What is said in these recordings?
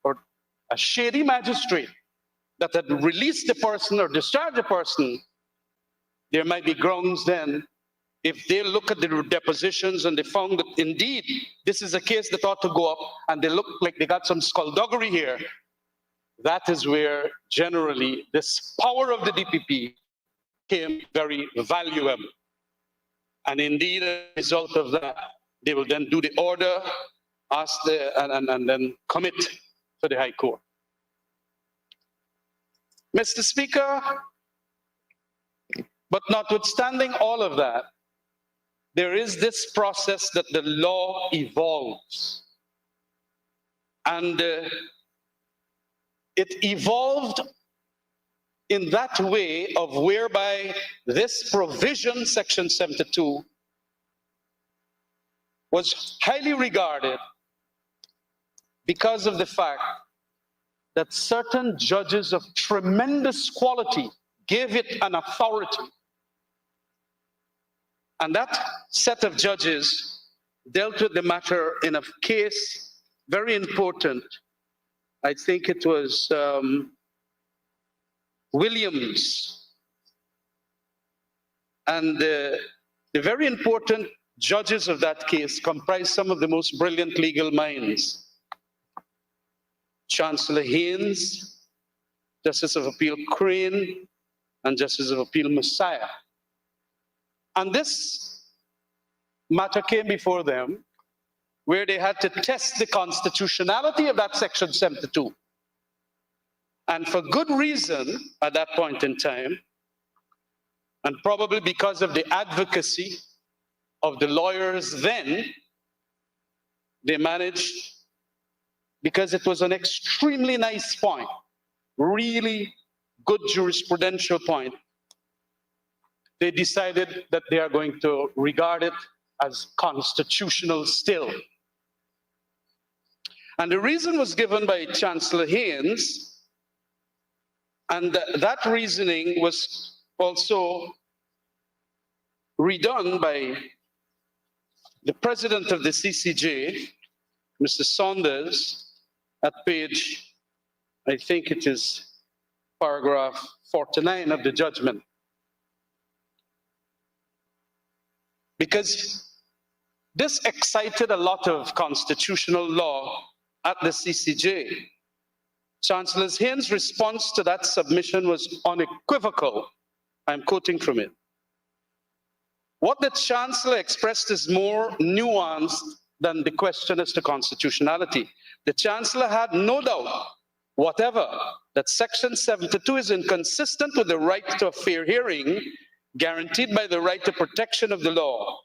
or a shady magistrate that had released the person or discharged the person, there might be grounds then, if they look at the depositions and they found that indeed this is a case that ought to go up and they look like they got some skullduggery here, that is where generally this power of the DPP became very valuable. And indeed, as a result of that, they will then do the order, ask and then commit to the High Court. Mr. Speaker, but notwithstanding all of that, there is this process that the law evolves. And it evolved in that way of whereby this provision, Section 72, was highly regarded because of the fact that certain judges of tremendous quality gave it an authority. And that set of judges dealt with the matter in a case very important. I think it was Williams. And the very important judges of that case comprised some of the most brilliant legal minds. Chancellor Haynes, Justice of Appeal Crane, and Justice of Appeal Messiah. And this matter came before them where they had to test the constitutionality of that Section 72. And for good reason at that point in time, and probably because of the advocacy of the lawyers then, they managed, because it was an extremely nice point, really good jurisprudential point, they decided that they are going to regard it as constitutional still. And the reason was given by Chancellor Haynes, and that reasoning was also redone by the president of the CCJ, Mr. Saunders, at page, I think it is paragraph 49 of the judgment. Because this excited a lot of constitutional law at the CCJ. Chancellor Haynes' response to that submission was unequivocal. I'm quoting from it. What the Chancellor expressed is more nuanced than the question as to constitutionality. The Chancellor had no doubt whatever that Section 72 is inconsistent with the right to a fair hearing guaranteed by the right to protection of the law.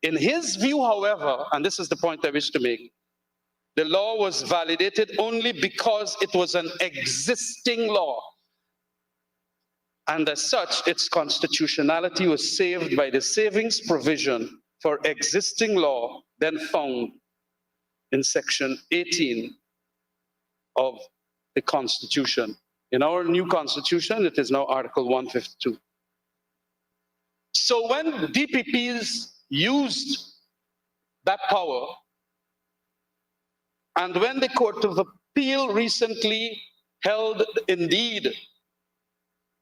In his view, however, and this is the point I wish to make, the law was validated only because it was an existing law. And as such, its constitutionality was saved by the savings provision for existing law then found in Section 18 of the Constitution. In our new Constitution, it is now Article 152. So when DPPs used that power, and when the Court of Appeal recently held indeed,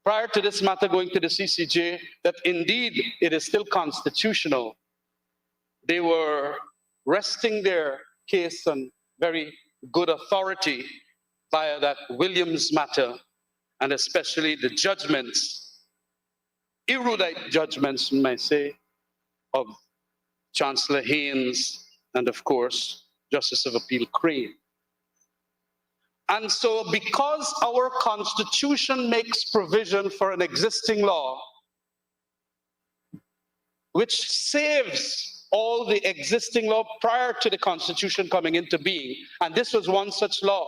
prior to this matter going to the CCJ, that indeed it is still constitutional, they were resting their case on very good authority via that Williams matter, and especially the judgments, erudite judgments, you might say, of Chancellor Haynes and, of course, Justice of Appeal Crane. And so because our Constitution makes provision for an existing law, which saves all the existing law prior to the Constitution coming into being, and this was one such law,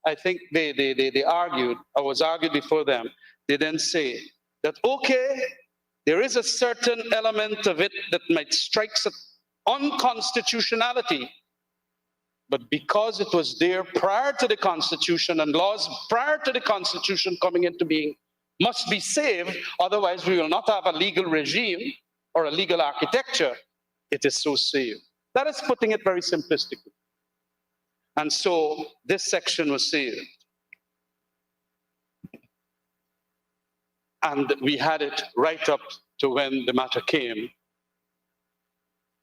I think they argued, or was argued before them, they then say that, okay, there is a certain element of it that might strike unconstitutionality, but because it was there prior to the Constitution and laws prior to the Constitution coming into being must be saved, otherwise we will not have a legal regime or a legal architecture, it is so saved. That is putting it very simplistically. And so this section was saved. And we had it right up to when the matter came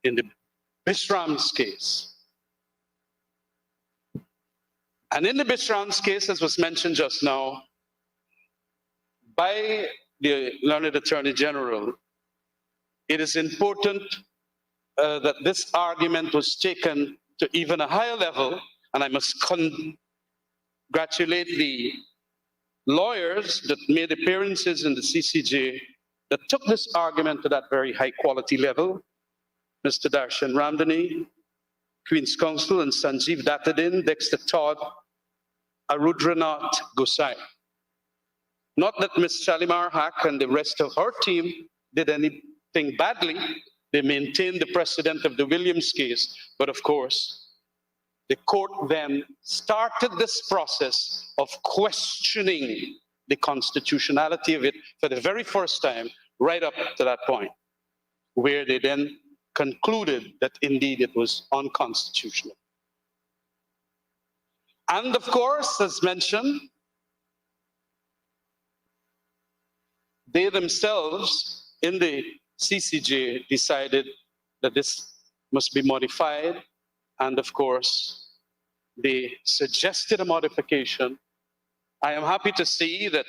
in the Bishram's case. And in the Bishram's case, as was mentioned just now, by the learned Attorney General, it is important that this argument was taken to even a higher level, and I must congratulate the lawyers that made appearances in the CCJ that took this argument to that very high quality level. Mr. Darshan Ramdani, Queen's Counsel, and Sanjeev Dattadin, Dexter Todd, Arudranath Gosai. Not that Ms. Shalimar Haq and the rest of her team did anything badly. They maintained the precedent of the Williams case, but of course, the court then started this process of questioning the constitutionality of it for the very first time, right up to that point, where they then concluded that indeed it was unconstitutional. And of course, as mentioned, they themselves in the CCJ decided that this must be modified. And of course, they suggested a modification. I am happy to see that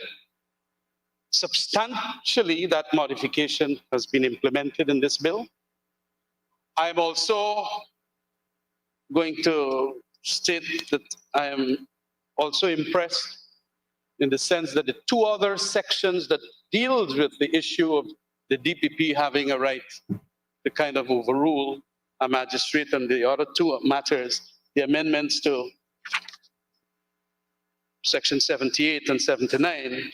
substantially that modification has been implemented in this bill. I'm also going to state that I am also impressed in the sense that the two other sections that deals with the issue of the DPP having a right to kind of overrule a magistrate, and the other two matters, the amendments to section 78 and 79,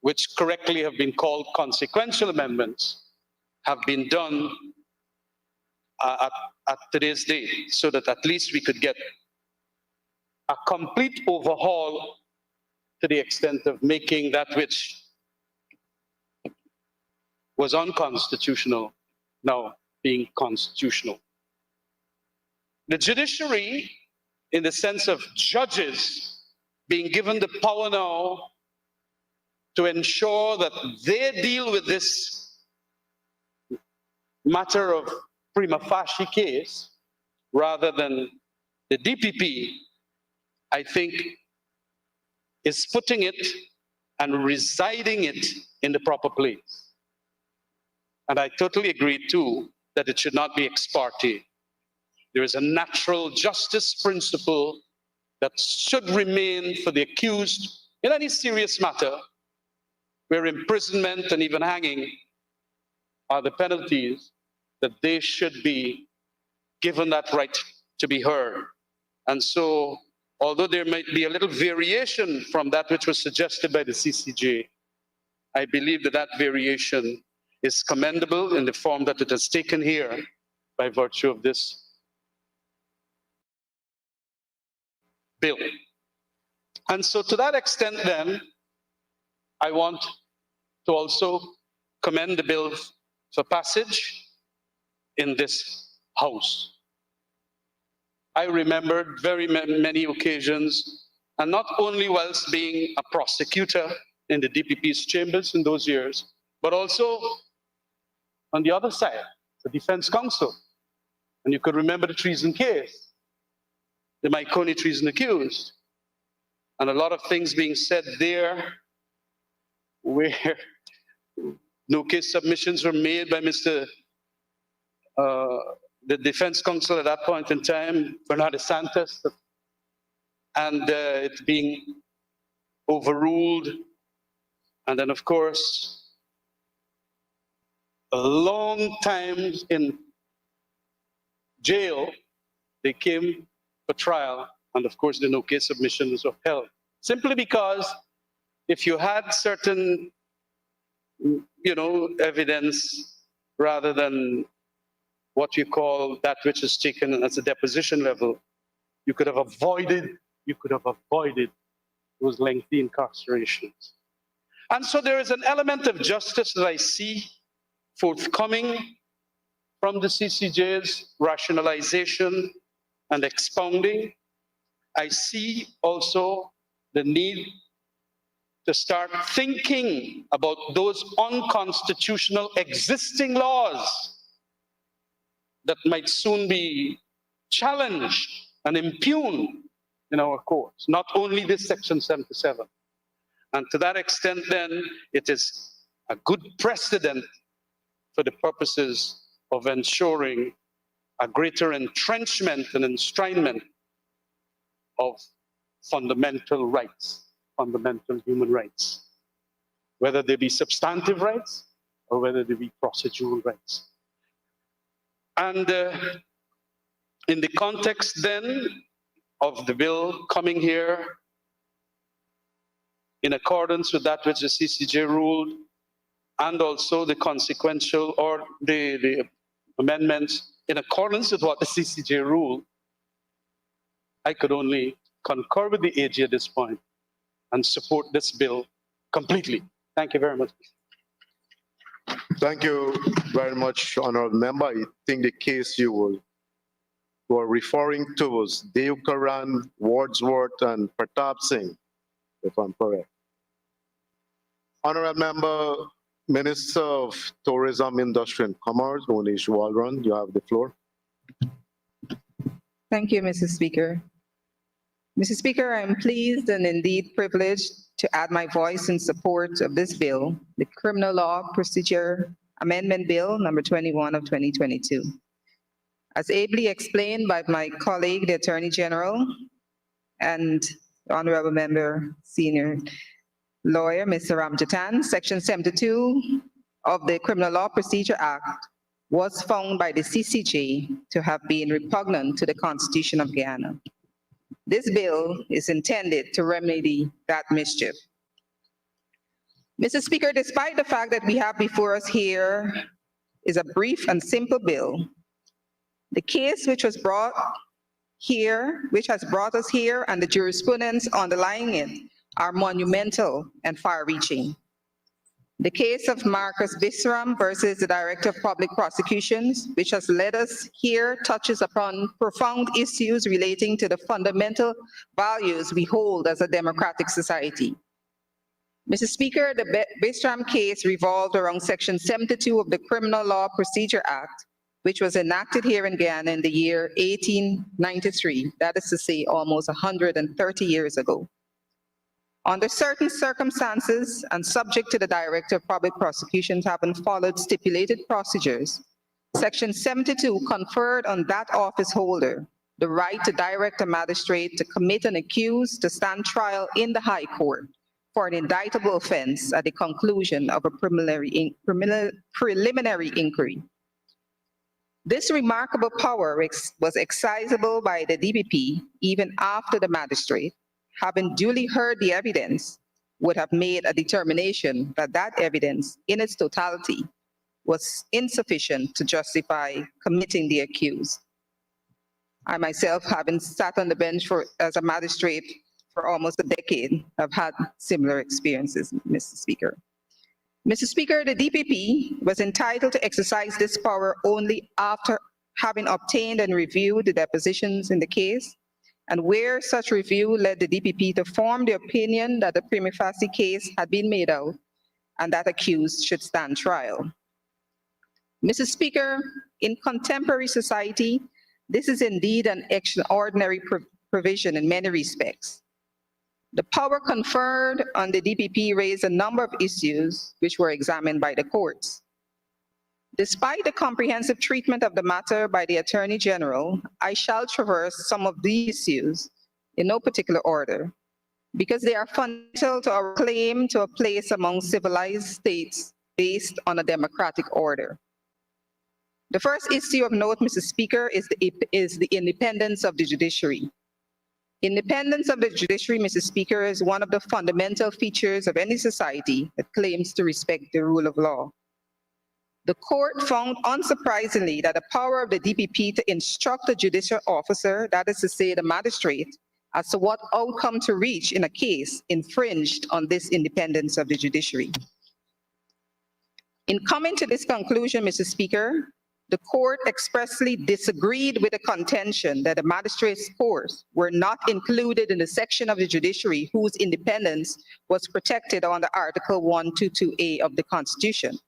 which correctly have been called consequential amendments, have been done at today's date, so that at least we could get a complete overhaul to the extent of making that which was unconstitutional now being constitutional. The judiciary, in the sense of judges being given the power now to ensure that they deal with this matter of prima facie case rather than the DPP, I think is putting it and residing it in the proper place. And I totally agree too that it should not be ex parte. There is a natural justice principle that should remain for the accused in any serious matter where imprisonment and even hanging are the penalties, that they should be given that right to be heard. And so, although there might be a little variation from that which was suggested by the CCJ, I believe that that variation is commendable in the form that it has taken here by virtue of this bill. And so to that extent then, I want to also commend the bill for passage in this House. I remembered very many occasions, and not only whilst being a prosecutor in the DPP's chambers in those years, but also on the other side, the defense counsel. And you could remember the treason case, the Maikoni treason accused, and a lot of things being said there where no case submissions were made by the defense counsel at that point in time, Bernardo Santos, and it being overruled. And then, of course, a long time in jail, they came for trial, and of course, the no case submission was upheld. Simply because if you had certain, evidence rather than what you call that which is taken as a deposition level, you could have avoided those lengthy incarcerations. And so there is an element of justice that I see forthcoming from the CCJ's rationalization and expounding I see also the need to start thinking about those unconstitutional existing laws that might soon be challenged and impugned in our courts, not only this Section 77. And to that extent, then, it is a good precedent for the purposes of ensuring a greater entrenchment and enshrinement of fundamental rights, fundamental human rights, whether they be substantive rights or whether they be procedural rights. And in the context then of the bill coming here, in accordance with that which the CCJ ruled, and also the consequential or the amendments in accordance with what the CCJ ruled, I could only concur with the AG at this point and support this bill completely. Thank you very much. Thank you very much, Honorable Member. I think the case you were referring to was Dave Karan, Wordsworth, and Pratap Singh, if I'm correct. Honorable Member, Minister of Tourism, Industry and Commerce, Monish Waldron, you have the floor. Thank you, Mr. Speaker. Mr. Speaker, I am pleased and indeed privileged to add my voice in support of this bill, the Criminal Law Procedure Amendment Bill number 21 of 2022. As ably explained by my colleague, the Attorney General, and the Honorable Member, Senior Lawyer, Mr. Ramjatan, Section 72 of the Criminal Law Procedure Act was found by the CCJ to have been repugnant to the Constitution of Guyana. This bill is intended to remedy that mischief. Mr. Speaker, despite the fact that we have before us here is a brief and simple bill, the case which was brought here, which has brought us here, and the jurisprudence underlying it are monumental and far-reaching. The case of Marcus Visram versus the Director of Public Prosecutions, which has led us here, touches upon profound issues relating to the fundamental values we hold as a democratic society. Mr. Speaker, the Visram case revolved around Section 72 of the Criminal Law Procedure Act, which was enacted here in Guyana in the year 1893, that is to say almost 130 years ago. Under certain circumstances and subject to the Director of Public Prosecutions having followed stipulated procedures, Section 72 conferred on that office holder the right to direct a magistrate to commit an accused to stand trial in the High Court for an indictable offense at the conclusion of a preliminary inquiry. This remarkable power was exercisable by the DPP even after the magistrate, having duly heard the evidence, would have made a determination that that evidence in its totality was insufficient to justify committing the accused. I myself, having sat on the bench as a magistrate for almost a decade, have had similar experiences, Mr. Speaker. Mr. Speaker, the DPP was entitled to exercise this power only after having obtained and reviewed the depositions in the case, and where such review led the DPP to form the opinion that the prima facie case had been made out and that accused should stand trial. Mr. Speaker, in contemporary society, this is indeed an extraordinary provision in many respects. The power conferred on the DPP raised a number of issues which were examined by the courts. Despite the comprehensive treatment of the matter by the Attorney General, I shall traverse some of these issues in no particular order, because they are fundamental to our claim to a place among civilized states based on a democratic order. The first issue of note, Mr. Speaker, is the independence of the judiciary. Independence of the judiciary, Mr. Speaker, is one of the fundamental features of any society that claims to respect the rule of law. The court found, unsurprisingly, that the power of the DPP to instruct a judicial officer, that is to say the magistrate, as to what outcome to reach in a case infringed on this independence of the judiciary. In coming to this conclusion, Mr. Speaker, the court expressly disagreed with the contention that the magistrates' courts were not included in the section of the judiciary whose independence was protected under Article 122A of the Constitution.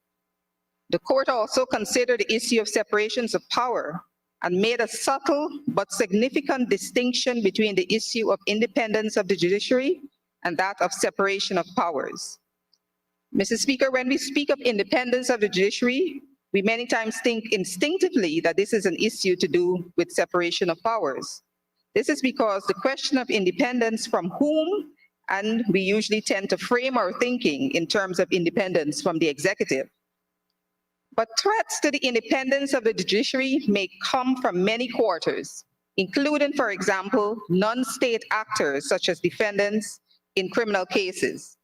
The court also considered the issue of separations of power and made a subtle but significant distinction between the issue of independence of the judiciary and that of separation of powers. Mr. Speaker, when we speak of independence of the judiciary, we many times think instinctively that this is an issue to do with separation of powers. This is because the question of independence from whom, and we usually tend to frame our thinking in terms of independence from the executive. But threats to the independence of the judiciary may come from many quarters, including, for example, non-state actors such as defendants in criminal cases.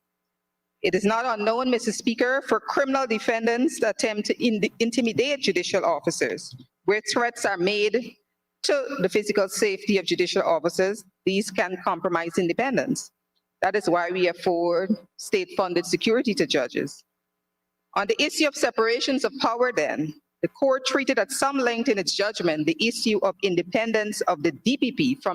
It is not unknown, Mr. Speaker, for criminal defendants to attempt to intimidate judicial officers, where threats are made to the physical safety of judicial officers. These can compromise independence. That is why we afford state-funded security to judges. On the issue of separations of power then, the court treated at some length in its judgment the issue of independence of the DPP from